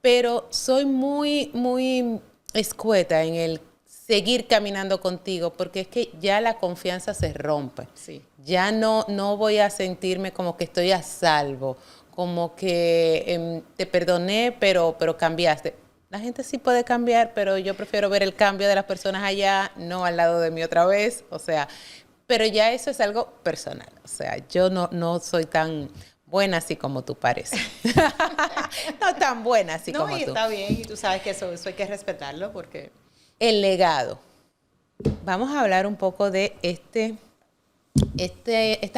[SPEAKER 2] Pero soy muy escueta en el seguir caminando contigo, porque es que ya la confianza se rompe.
[SPEAKER 1] Sí.
[SPEAKER 2] Ya no voy a sentirme como que estoy a salvo, como que te perdoné, pero cambiaste. La gente sí puede cambiar, pero yo prefiero ver el cambio de las personas allá, no al lado de mí otra vez. O sea, pero ya eso es algo personal. O sea, yo no soy tan buena así como tú pareces. No tan buena así como tú.
[SPEAKER 1] No, y está bien, y tú sabes que eso hay que respetarlo porque...
[SPEAKER 2] El legado. Vamos a hablar un poco de esta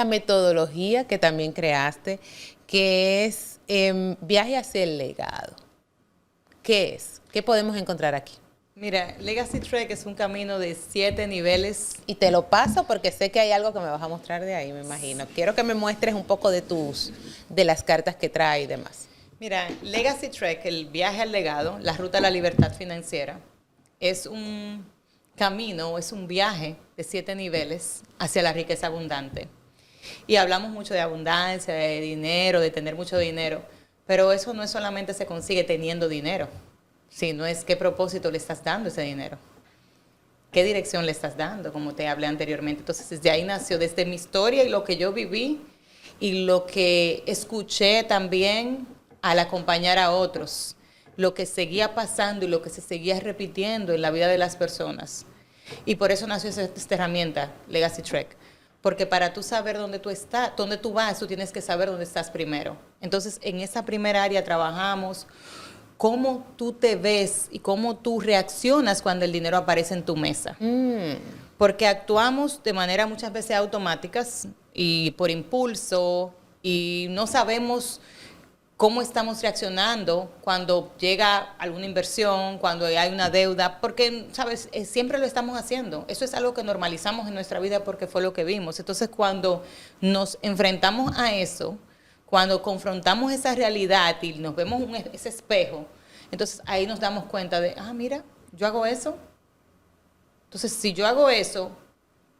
[SPEAKER 2] metodología que también creaste, que es viaje hacia el legado. ¿Qué es? ¿Qué podemos encontrar aquí?
[SPEAKER 1] Mira, Legacy Trek es un camino de 7 niveles.
[SPEAKER 2] Y te lo paso porque sé que hay algo que me vas a mostrar de ahí, me imagino. Quiero que me muestres un poco de las cartas que trae y demás.
[SPEAKER 1] Mira, Legacy Trek, el viaje al legado, la ruta a la libertad financiera, es un camino, es un viaje de 7 niveles hacia la riqueza abundante. Y hablamos mucho de abundancia, de dinero, de tener mucho dinero, pero eso no es solamente se consigue teniendo dinero, sino es qué propósito le estás dando ese dinero, qué dirección le estás dando, como te hablé anteriormente. Entonces, desde ahí nació, desde mi historia y lo que yo viví y lo que escuché también al acompañar a otros, lo que seguía pasando y lo que se seguía repitiendo en la vida de las personas. Y por eso nació esta herramienta, Legacy Trek. Porque para tú saber dónde tú estás, dónde tú vas, tú tienes que saber dónde estás primero. Entonces, en esa primera área trabajamos cómo tú te ves y cómo tú reaccionas cuando el dinero aparece en tu mesa. Porque actuamos de manera muchas veces automáticas y por impulso y no sabemos cómo estamos reaccionando cuando llega alguna inversión, cuando hay una deuda, porque, ¿sabes? Siempre lo estamos haciendo. Eso es algo que normalizamos en nuestra vida porque fue lo que vimos. Entonces, cuando nos enfrentamos a eso, cuando confrontamos esa realidad y nos vemos ese espejo, entonces ahí nos damos cuenta de, mira, yo hago eso. Entonces, si yo hago eso,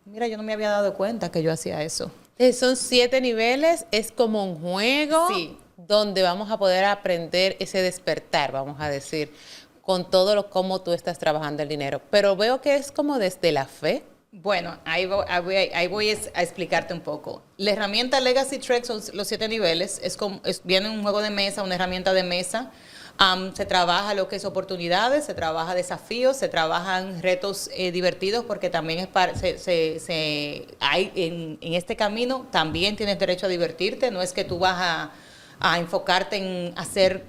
[SPEAKER 1] mira, yo no me había dado cuenta que yo hacía eso.
[SPEAKER 2] Son 7 niveles, es como un juego.
[SPEAKER 1] Sí.
[SPEAKER 2] Donde vamos a poder aprender ese despertar, vamos a decir, con todo cómo tú estás trabajando el dinero. Pero veo que es como desde la fe.
[SPEAKER 1] Bueno, ahí voy a explicarte un poco. La herramienta Legacy Trek son los 7 niveles. Viene un juego de mesa, una herramienta de mesa. Se trabaja lo que es oportunidades, se trabaja desafíos, se trabajan retos divertidos, porque también hay en este camino también tienes derecho a divertirte. No es que tú vas a enfocarte en hacer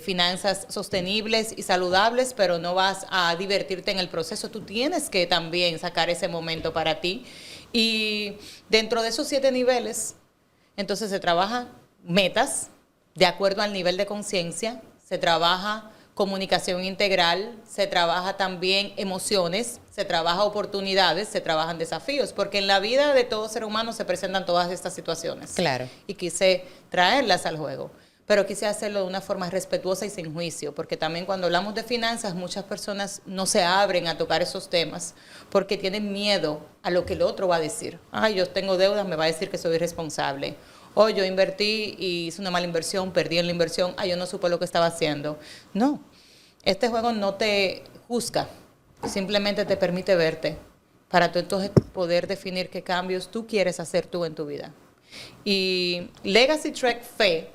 [SPEAKER 1] finanzas sostenibles y saludables, pero no vas a divertirte en el proceso. Tú tienes que también sacar ese momento para ti. Y dentro de esos 7 niveles, entonces se trabaja metas de acuerdo al nivel de conciencia, se trabaja comunicación integral, se trabaja también emociones, se trabaja oportunidades, se trabajan desafíos, porque en la vida de todo ser humano se presentan todas estas situaciones.
[SPEAKER 2] Claro.
[SPEAKER 1] Y quise traerlas al juego, pero quise hacerlo de una forma respetuosa y sin juicio, porque también cuando hablamos de finanzas, muchas personas no se abren a tocar esos temas porque tienen miedo a lo que el otro va a decir. Yo tengo deudas, me va a decir que soy irresponsable. O yo invertí y hice una mala inversión, perdí en la inversión, yo no supe lo que estaba haciendo. No, este juego no te juzga, simplemente te permite verte para tú entonces poder definir qué cambios tú quieres hacer tú en tu vida. Y Legacy Trek Fe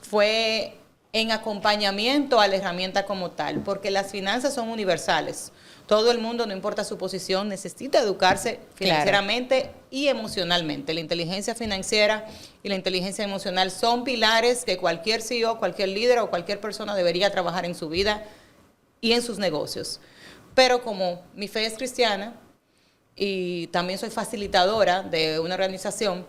[SPEAKER 1] fue en acompañamiento a la herramienta como tal, porque las finanzas son universales. Todo el mundo, no importa su posición, necesita educarse financieramente, claro, y emocionalmente. La inteligencia financiera y la inteligencia emocional son pilares que cualquier CEO, cualquier líder o cualquier persona debería trabajar en su vida y en sus negocios. Pero como mi fe es cristiana y también soy facilitadora de una organización,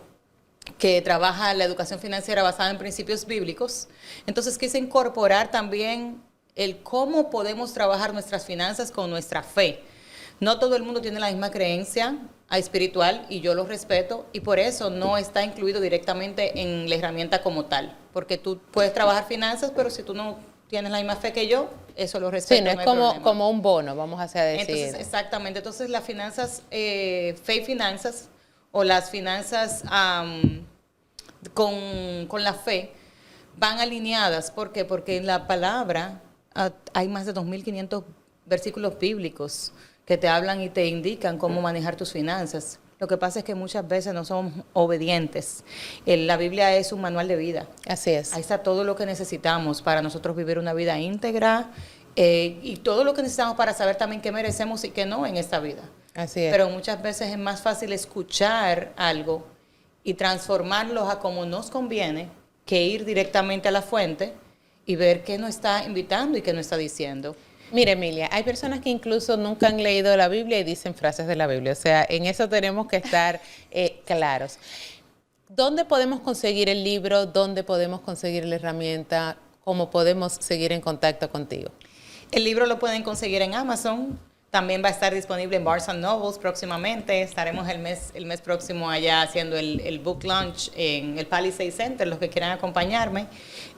[SPEAKER 1] que trabaja la educación financiera basada en principios bíblicos. Entonces quise incorporar también el cómo podemos trabajar nuestras finanzas con nuestra fe. No todo el mundo tiene la misma creencia espiritual y yo lo respeto y por eso no está incluido directamente en la herramienta como tal. Porque tú puedes trabajar finanzas, pero si tú no tienes la misma fe que yo, eso lo respeto.
[SPEAKER 2] Sí, no es como un bono, vamos a decir.
[SPEAKER 1] Entonces, exactamente. Entonces las finanzas, fe y finanzas, o las finanzas con la fe, van alineadas. ¿Por qué? Porque en la palabra hay más de 2.500 versículos bíblicos que te hablan y te indican cómo manejar tus finanzas. Lo que pasa es que muchas veces no somos obedientes. La Biblia es un manual de vida.
[SPEAKER 2] Así es.
[SPEAKER 1] Ahí está todo lo que necesitamos para nosotros vivir una vida íntegra y todo lo que necesitamos para saber también qué merecemos y qué no en esta vida.
[SPEAKER 2] Así es.
[SPEAKER 1] Pero muchas veces es más fácil escuchar algo y transformarlo a como nos conviene que ir directamente a la fuente y ver qué nos está invitando y qué nos está diciendo.
[SPEAKER 2] Mire, Emilia, hay personas que incluso nunca han leído la Biblia y dicen frases de la Biblia. O sea, en eso tenemos que estar claros. ¿Dónde podemos conseguir el libro? ¿Dónde podemos conseguir la herramienta? ¿Cómo podemos seguir en contacto contigo?
[SPEAKER 1] El libro lo pueden conseguir en Amazon. También va a estar disponible en Barnes & Noble próximamente. Estaremos el mes próximo allá haciendo el book launch en el Palisade Center, los que quieran acompañarme.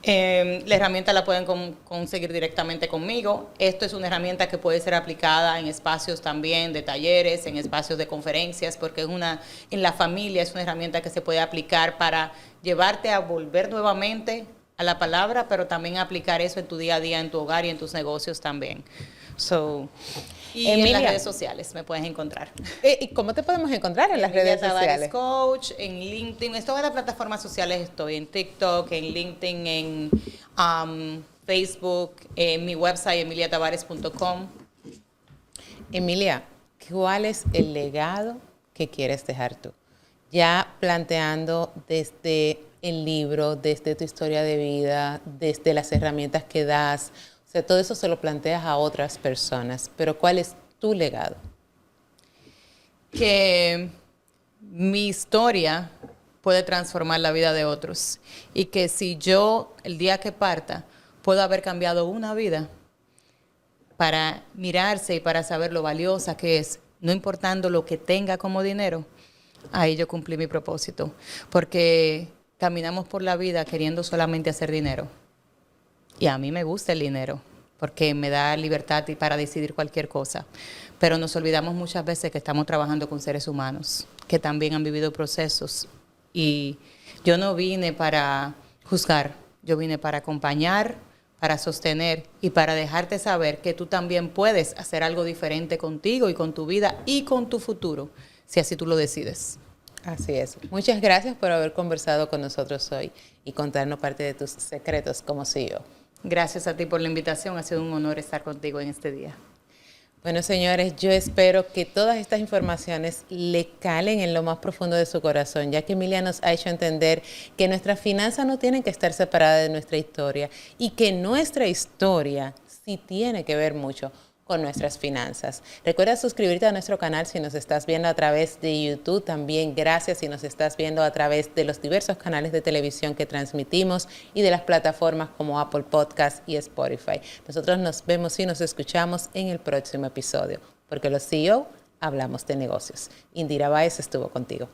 [SPEAKER 1] La herramienta la pueden conseguir directamente conmigo. Esto es una herramienta que puede ser aplicada en espacios también de talleres, en espacios de conferencias, porque en la familia es una herramienta que se puede aplicar para llevarte a volver nuevamente a la palabra, pero también aplicar eso en tu día a día, en tu hogar y en tus negocios también. Y Emilia, en las redes sociales me puedes encontrar.
[SPEAKER 2] ¿Y cómo te podemos encontrar en las redes sociales?
[SPEAKER 1] Coach, en LinkedIn, en todas las plataformas sociales estoy, en TikTok, en LinkedIn, en Facebook, en mi website emiliatavares.com.
[SPEAKER 2] Emilia, ¿cuál es el legado que quieres dejar tú? Ya planteando desde el libro, desde tu historia de vida, desde las herramientas que das. O sea, todo eso se lo planteas a otras personas, pero ¿cuál es tu legado?
[SPEAKER 1] Que mi historia puede transformar la vida de otros y que si yo, el día que parta, puedo haber cambiado una vida para mirarse y para saber lo valiosa que es, no importando lo que tenga como dinero, ahí yo cumplí mi propósito, porque caminamos por la vida queriendo solamente hacer dinero. Y a mí me gusta el dinero, porque me da libertad para decidir cualquier cosa. Pero nos olvidamos muchas veces que estamos trabajando con seres humanos, que también han vivido procesos. Y yo no vine para juzgar, yo vine para acompañar, para sostener y para dejarte saber que tú también puedes hacer algo diferente contigo y con tu vida y con tu futuro, si así tú lo decides.
[SPEAKER 2] Así es. Muchas gracias por haber conversado con nosotros hoy y contarnos parte de tus secretos como CEO.
[SPEAKER 1] Gracias a ti por la invitación. Ha sido un honor estar contigo en este día.
[SPEAKER 2] Bueno, señores, yo espero que todas estas informaciones le calen en lo más profundo de su corazón, ya que Emilia nos ha hecho entender que nuestras finanzas no tienen que estar separadas de nuestra historia y que nuestra historia sí tiene que ver mucho con nuestras finanzas. Recuerda suscribirte a nuestro canal si nos estás viendo a través de YouTube. También gracias si nos estás viendo a través de los diversos canales de televisión que transmitimos y de las plataformas como Apple Podcast y Spotify. Nosotros nos vemos y nos escuchamos en el próximo episodio, porque los CEO hablamos de negocios. Indira Báez estuvo contigo.